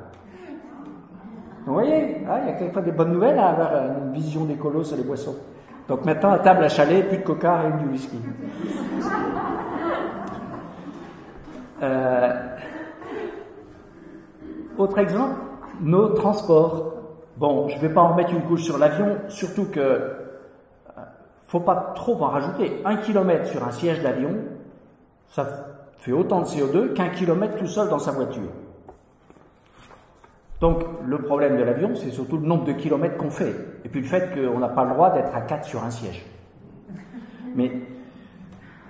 Vous voyez, il y a quelquefois des bonnes nouvelles à avoir une vision d'écolo sur les boissons. Donc maintenant, à table à chalet, plus de coca et du whisky. Autre exemple, nos transports. Bon, je ne vais pas en remettre une couche sur l'avion, surtout que faut pas trop en rajouter. 1 kilomètre sur un siège d'avion, ça fait autant de CO2 qu'un kilomètre tout seul dans sa voiture. Donc, le problème de l'avion, c'est surtout le nombre de kilomètres qu'on fait. Et puis le fait qu'on n'a pas le droit d'être à 4 sur un siège. Mais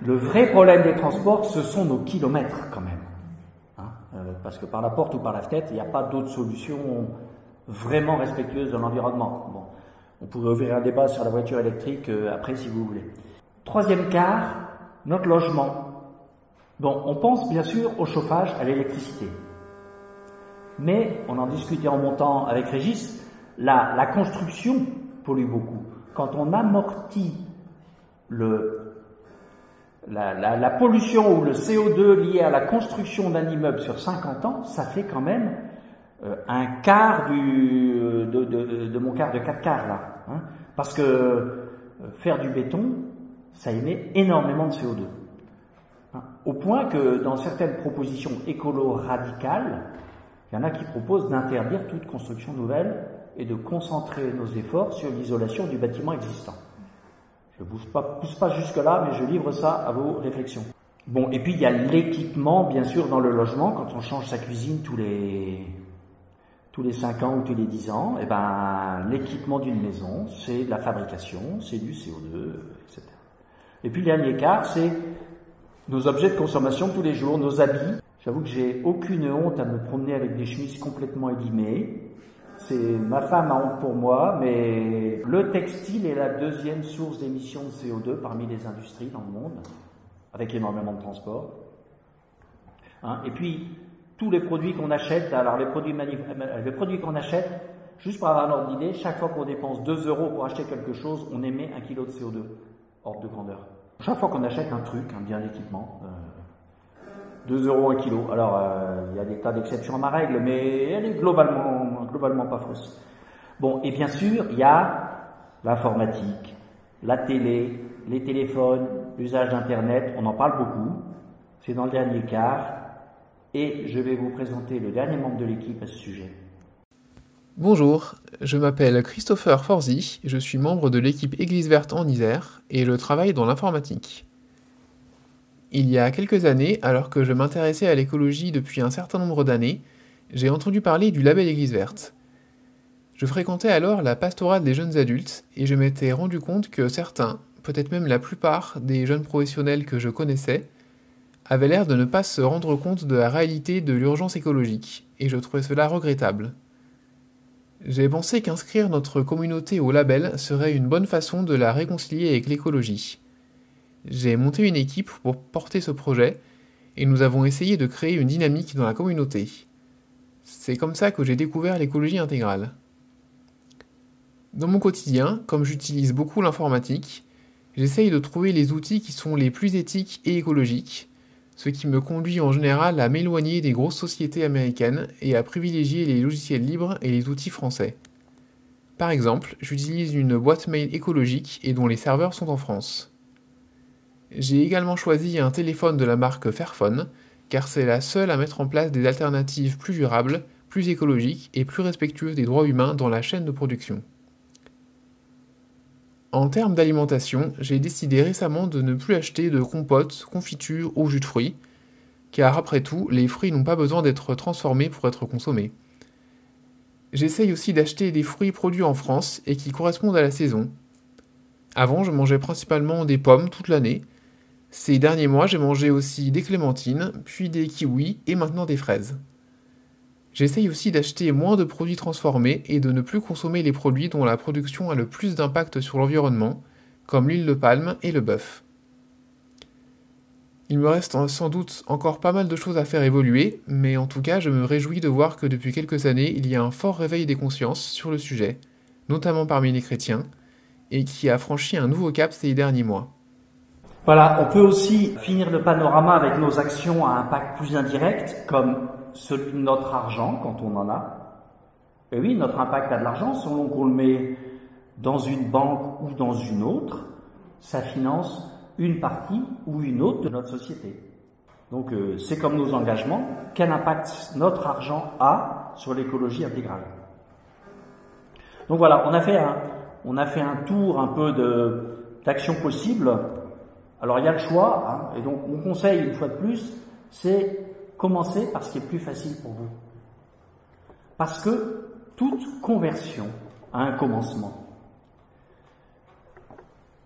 le vrai problème des transports, ce sont nos kilomètres quand même. Parce que par la porte ou par la fenêtre, il n'y a pas d'autre solution vraiment respectueuse de l'environnement. Bon, on pourrait ouvrir un débat sur la voiture électrique après si vous voulez. Troisième quart, notre logement. Bon, on pense bien sûr au chauffage, à l'électricité. Mais, on en discutait en montant avec Régis, la construction pollue beaucoup. Quand on amortit la pollution ou le CO2 lié à la construction d'un immeuble sur 50 ans, ça fait quand même un quart de mon quart de 4 quarts là. Parce que faire du béton, ça émet énormément de CO2. Au point que dans certaines propositions écolo radicales, il y en a qui proposent d'interdire toute construction nouvelle et de concentrer nos efforts sur l'isolation du bâtiment existant. Je ne pousse pas jusque-là, mais je livre ça à vos réflexions. Bon, et puis il y a l'équipement, bien sûr, dans le logement. Quand on change sa cuisine tous les 5 ans ou tous les 10 ans, l'équipement d'une maison, c'est de la fabrication, c'est du CO2, etc. Et puis le dernier quart, c'est nos objets de consommation tous les jours, nos habits. J'avoue que j'ai aucune honte à me promener avec des chemises complètement élimées. C'est ma femme a honte pour moi, mais le textile est la deuxième source d'émissions de CO2 parmi les industries dans le monde, avec énormément de transport. Et puis, tous les produits qu'on achète, alors les produits qu'on achète, juste pour avoir un ordre d'idée, chaque fois qu'on dépense 2 euros pour acheter quelque chose, on émet 1 kg de CO2, ordre de grandeur. Chaque fois qu'on achète un truc, un bien d'équipement, 2 euros 1 kilo. Alors, il y a des tas d'exceptions à ma règle, mais elle est globalement pas fausse. Bon, et bien sûr, il y a l'informatique, la télé, les téléphones, l'usage d'Internet, on en parle beaucoup. C'est dans le dernier quart. Et je vais vous présenter le dernier membre de l'équipe à ce sujet. Bonjour, je m'appelle Christopher Forzy, je suis membre de l'équipe Église Verte en Isère et je travaille dans l'informatique. Il y a quelques années, alors que je m'intéressais à l'écologie depuis un certain nombre d'années, j'ai entendu parler du label Église Verte. Je fréquentais alors la pastorale des jeunes adultes et je m'étais rendu compte que certains, peut-être même la plupart des jeunes professionnels que je connaissais, avaient l'air de ne pas se rendre compte de la réalité de l'urgence écologique, et je trouvais cela regrettable. J'ai pensé qu'inscrire notre communauté au label serait une bonne façon de la réconcilier avec l'écologie. J'ai monté une équipe pour porter ce projet, et nous avons essayé de créer une dynamique dans la communauté. C'est comme ça que j'ai découvert l'écologie intégrale. Dans mon quotidien, comme j'utilise beaucoup l'informatique, j'essaye de trouver les outils qui sont les plus éthiques et écologiques, ce qui me conduit en général à m'éloigner des grosses sociétés américaines et à privilégier les logiciels libres et les outils français. Par exemple, j'utilise une boîte mail écologique et dont les serveurs sont en France. J'ai également choisi un téléphone de la marque Fairphone, car c'est la seule à mettre en place des alternatives plus durables, plus écologiques et plus respectueuses des droits humains dans la chaîne de production. En termes d'alimentation, j'ai décidé récemment de ne plus acheter de compotes, confitures ou jus de fruits, car après tout, les fruits n'ont pas besoin d'être transformés pour être consommés. J'essaye aussi d'acheter des fruits produits en France et qui correspondent à la saison. Avant, je mangeais principalement des pommes toute l'année. Ces derniers mois, j'ai mangé aussi des clémentines, puis des kiwis et maintenant des fraises. J'essaye aussi d'acheter moins de produits transformés et de ne plus consommer les produits dont la production a le plus d'impact sur l'environnement, comme l'huile de palme et le bœuf. Il me reste sans doute encore pas mal de choses à faire évoluer, mais en tout cas je me réjouis de voir que depuis quelques années il y a un fort réveil des consciences sur le sujet, notamment parmi les chrétiens, et qui a franchi un nouveau cap ces derniers mois. Voilà, on peut aussi finir le panorama avec nos actions à impact plus indirect, comme celui de notre argent quand on en a. Et oui, notre impact a de l'argent, selon qu'on le met dans une banque ou dans une autre, ça finance une partie ou une autre de notre société. Donc c'est comme nos engagements, quel impact notre argent a sur l'écologie intégrale. Donc voilà, on a fait un tour un peu d'actions possibles. Alors il y a le choix, hein, et donc mon conseil une fois de plus, c'est commencer par ce qui est plus facile pour vous. Parce que toute conversion a un commencement.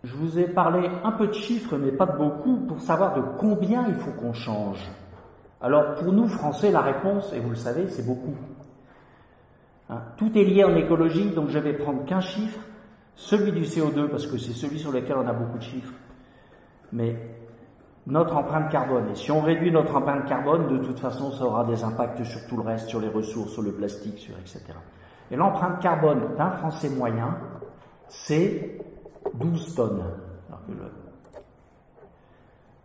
Je vous ai parlé un peu de chiffres, mais pas de beaucoup, pour savoir de combien il faut qu'on change. Alors, pour nous, Français, la réponse, et vous le savez, c'est beaucoup. Hein, tout est lié en écologie, donc je vais prendre qu'un chiffre, celui du CO2, parce que c'est celui sur lequel on a beaucoup de chiffres. Mais notre empreinte carbone, et si on réduit notre empreinte carbone, de toute façon, ça aura des impacts sur tout le reste, sur les ressources, sur le plastique, sur etc. Et l'empreinte carbone d'un Français moyen, c'est 12 tonnes.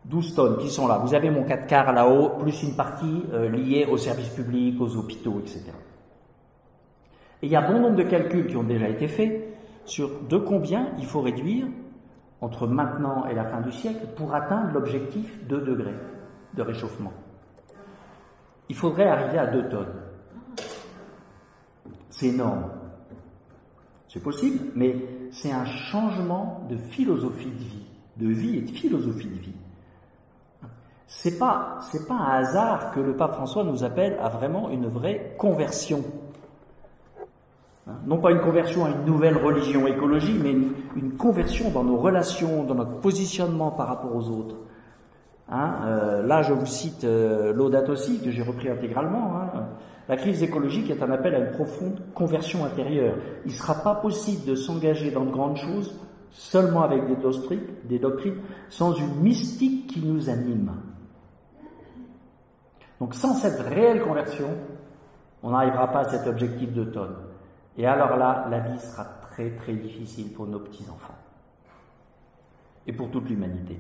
12 tonnes qui sont là. Vous avez mon 4 quarts là-haut, plus une partie liée aux services publics, aux hôpitaux, etc. Et il y a bon nombre de calculs qui ont déjà été faits sur de combien il faut réduire entre maintenant et la fin du siècle pour atteindre l'objectif 2 degrés de réchauffement. Il faudrait arriver à 2 tonnes. C'est énorme. C'est possible, mais c'est un changement de philosophie de vie et de philosophie de vie. C'est pas un hasard que le pape François nous appelle à vraiment une vraie conversion. Non pas une conversion à une nouvelle religion écologie, mais une conversion dans nos relations, dans notre positionnement par rapport aux autres. Là, je vous cite Laudato Si, que j'ai repris intégralement. La crise écologique est un appel à une profonde conversion intérieure. Il ne sera pas possible de s'engager dans de grandes choses seulement avec des doctrines, sans une mystique qui nous anime. Donc sans cette réelle conversion, on n'arrivera pas à cet objectif de tonnes. Et alors là, la vie sera très très difficile pour nos petits-enfants. Et pour toute l'humanité.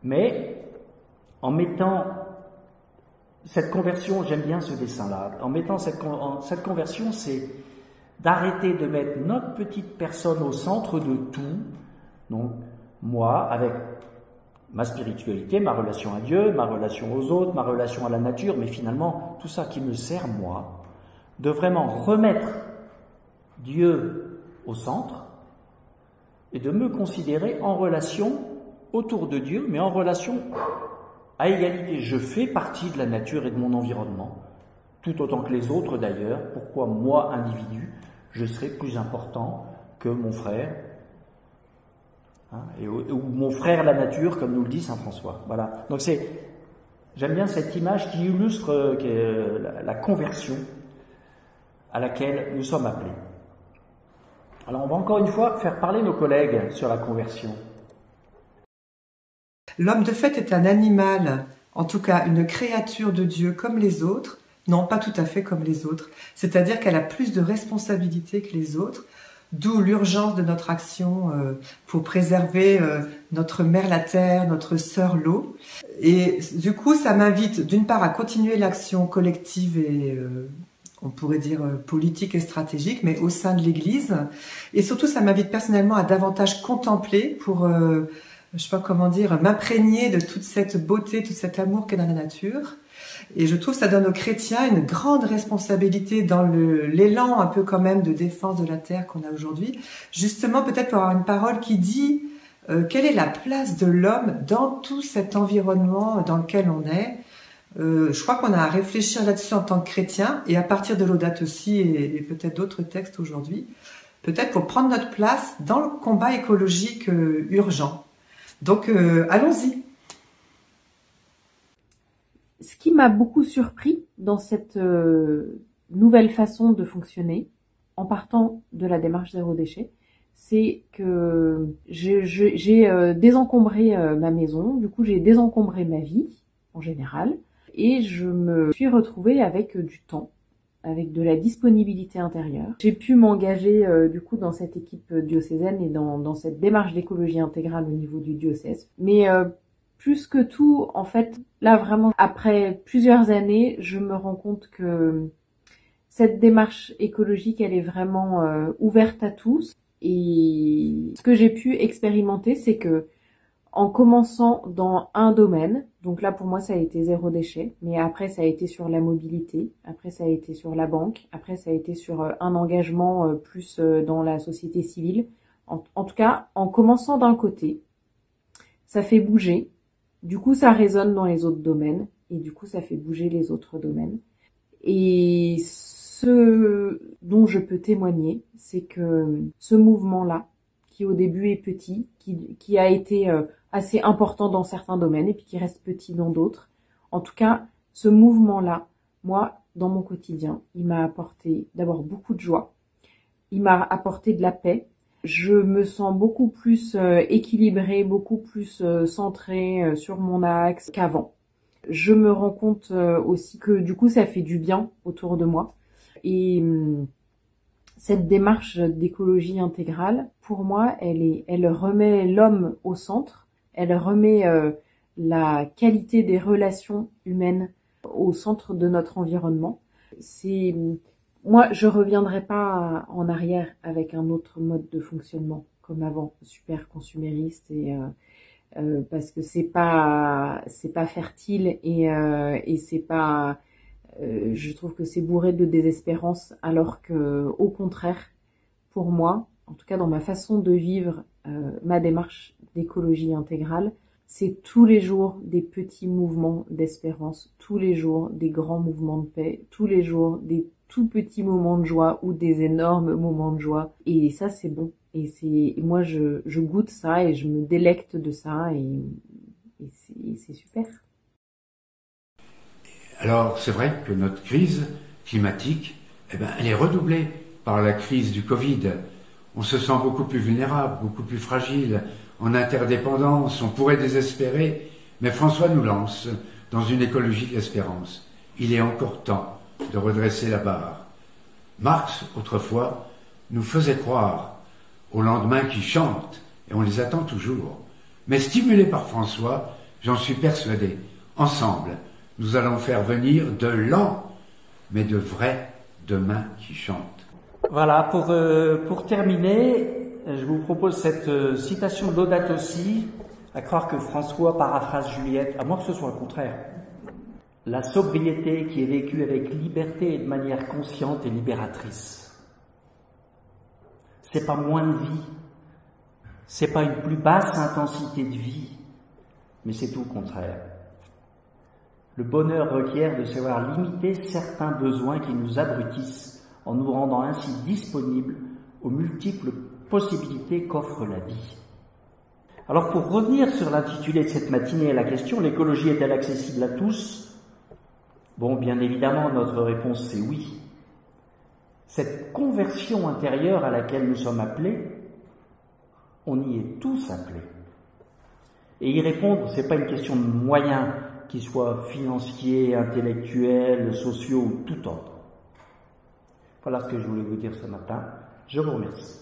Mais, en mettant cette conversion, j'aime bien ce dessin-là, en mettant cette conversion, c'est d'arrêter de mettre notre petite personne au centre de tout, donc moi, avec ma spiritualité, ma relation à Dieu, ma relation aux autres, ma relation à la nature, mais finalement, tout ça qui me sert moi, de vraiment remettre Dieu au centre et de me considérer en relation autour de Dieu, mais en relation à égalité. Je fais partie de la nature et de mon environnement, tout autant que les autres d'ailleurs. Pourquoi moi, individu, je serais plus important que mon frère, ou mon frère la nature, comme nous le dit saint François. Voilà. Donc j'aime bien cette image qui illustre la conversion à laquelle nous sommes appelés. Alors on va encore une fois faire parler nos collègues sur la conversion. L'homme de fait est un animal, en tout cas une créature de Dieu comme les autres, non pas tout à fait comme les autres, c'est-à-dire qu'elle a plus de responsabilités que les autres, d'où l'urgence de notre action pour préserver notre mère la terre, notre sœur l'eau. Et du coup, ça m'invite d'une part à continuer l'action collective et on pourrait dire politique et stratégique, mais au sein de l'Église. Et surtout, ça m'invite personnellement à davantage contempler pour, je sais pas comment dire, m'imprégner de toute cette beauté, tout cet amour qu'est dans la nature. Et je trouve que ça donne aux chrétiens une grande responsabilité dans l'élan un peu quand même de défense de la terre qu'on a aujourd'hui. Justement, peut-être pour avoir une parole qui dit quelle est la place de l'homme dans tout cet environnement dans lequel on est. Je crois qu'on a à réfléchir là-dessus en tant que chrétien, et à partir de Laudato Si et peut-être d'autres textes aujourd'hui, peut-être pour prendre notre place dans le combat écologique urgent. Donc allons-y. Ce qui m'a beaucoup surpris dans cette nouvelle façon de fonctionner, en partant de la démarche zéro déchet, c'est que j'ai désencombré ma maison, du coup j'ai désencombré ma vie en général, et je me suis retrouvée avec du temps, avec de la disponibilité intérieure. J'ai pu m'engager du coup dans cette équipe diocésaine et dans cette démarche d'écologie intégrale au niveau du diocèse. Mais plus que tout, en fait, là vraiment, après plusieurs années, je me rends compte que cette démarche écologique, elle est vraiment ouverte à tous. Et ce que j'ai pu expérimenter, c'est que en commençant dans un domaine, donc là pour moi ça a été zéro déchet, mais après ça a été sur la mobilité, après ça a été sur la banque, après ça a été sur un engagement plus dans la société civile. En tout cas, en commençant d'un côté, ça fait bouger, du coup ça résonne dans les autres domaines, et du coup ça fait bouger les autres domaines. Et ce dont je peux témoigner, c'est que ce mouvement-là, qui au début est petit, qui a été assez important dans certains domaines et puis qui reste petit dans d'autres. En tout cas, ce mouvement-là, moi, dans mon quotidien, il m'a apporté d'abord beaucoup de joie, il m'a apporté de la paix. Je me sens beaucoup plus équilibrée, beaucoup plus centrée sur mon axe qu'avant. Je me rends compte aussi que du coup, ça fait du bien autour de moi. Et cette démarche d'écologie intégrale, pour moi, elle remet l'homme au centre, elle remet la qualité des relations humaines au centre de notre environnement. Moi, je reviendrai pas en arrière avec un autre mode de fonctionnement comme avant, super consumériste et parce que c'est pas fertile et c'est pas je trouve que c'est bourré de désespérance, alors que, au contraire, pour moi, en tout cas dans ma façon de vivre ma démarche d'écologie intégrale, c'est tous les jours des petits mouvements d'espérance, tous les jours des grands mouvements de paix, tous les jours des tout petits moments de joie ou des énormes moments de joie. Et ça, c'est bon. Et moi, je goûte ça et je me délecte de ça et c'est super. Alors, c'est vrai que notre crise climatique, elle est redoublée par la crise du Covid. On se sent beaucoup plus vulnérable, beaucoup plus fragile, en interdépendance, on pourrait désespérer, mais François nous lance dans une écologie de l'espérance. Il est encore temps de redresser la barre. Marx, autrefois, nous faisait croire aux lendemains qui chantent, et on les attend toujours. Mais stimulés par François, j'en suis persuadé, ensemble, nous allons faire venir de lents, mais de vrais demain qui chantent. Voilà, pour terminer, je vous propose cette citation de Laudato Si, à croire que François paraphrase Juliette, à moins que ce soit le contraire. La sobriété qui est vécue avec liberté et de manière consciente est libératrice. C'est pas moins de vie, c'est pas une plus basse intensité de vie, mais c'est tout le contraire. Le bonheur requiert de savoir limiter certains besoins qui nous abrutissent en nous rendant ainsi disponibles aux multiples possibilités qu'offre la vie. Alors pour revenir sur l'intitulé de cette matinée à la question « L'écologie est-elle accessible à tous ?» Bon, bien évidemment, notre réponse c'est oui. Cette conversion intérieure à laquelle nous sommes appelés, on y est tous appelés. Et y répondre, c'est pas une question de moyens, qu'ils soient financiers, intellectuels, sociaux ou tout autre. Voilà ce que je voulais vous dire ce matin. Je vous remercie.